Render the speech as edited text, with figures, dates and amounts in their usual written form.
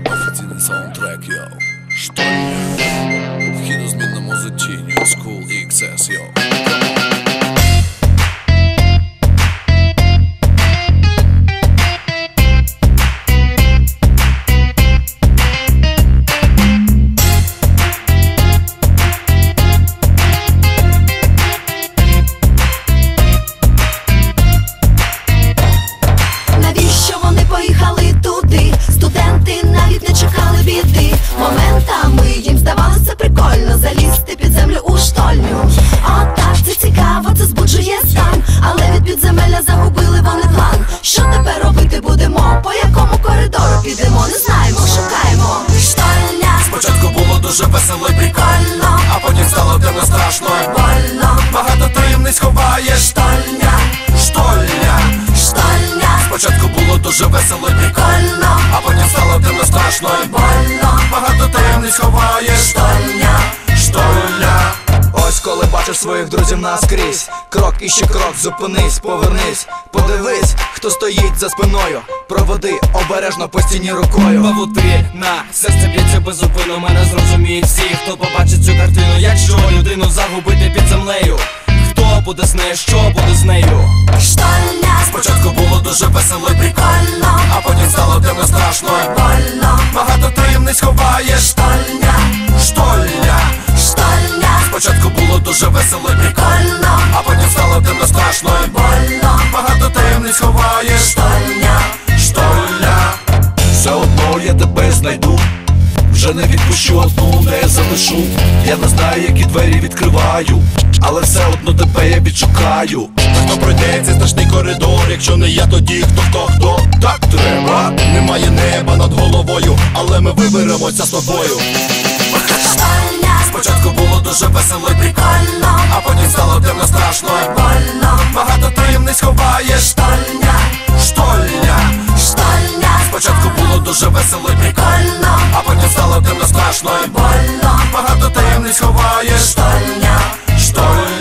Офіційний саундтрек, йоу. Штольня. Вхід у змінному житті, New School XS, йоу. Поїхали туди, студенти навіть не чекали біди. Моментами їм здавалося прикольно залізти під землю у штольню. Отак, це цікаво, це збуджує стан. Але від підземелля загубили вони план. Що тепер робити будемо? По якому коридору підемо? Не знаємо, шукаємо. Штольня. Спочатку було дуже весело і прикольно, а потім стало темно, страшно і больно. Багато таємниць ховає штольня. Штольня. Штольня. Спочатку було дуже весело і прикольно, а потім стало темно, страшно і больно. Багато таємниць ховає штольня. Штольня. Ось коли бачиш своїх друзів наскрізь, крок і ще крок, зупинись, повернись, подивись, хто стоїть за спиною. Проводи обережно по стіні рукою. Павутина, серце б'ється безупинно, мене зрозуміють всі, хто побачить цю картину. Якщо людину загубити під землею, хто буде з нею, що буде з нею? Штольня. Спочатку було дуже весело і прикольно, а потім стало темно, страшно і больно. Багато таємниць ховає штольня. Штольня. Штольня. Спочатку було дуже весело і прикольно, а потім стало темно, страшно і больно. Багато таємниць ховає штольня. Штольня. Все одно я тебе знайду, вже не відпущу, одну не залишу. Я не знаю, які двері відкриваю, але все одно тебе я відшукаю. Хто пройде цей страшний коридор, якщо не я, тоді хто? Так треба. Немає неба над головою, але ми виберемося з тобою. Штольня. Спочатку було дуже весело і прикольно, а потім стало темно, страшно і больно. Багато таємниць ховає штольня. Штольня. Штольня. Спочатку було дуже весело і прикольно, а потім стало темно, страшно і больно. Багато таємниць ховає штольня. Штольня.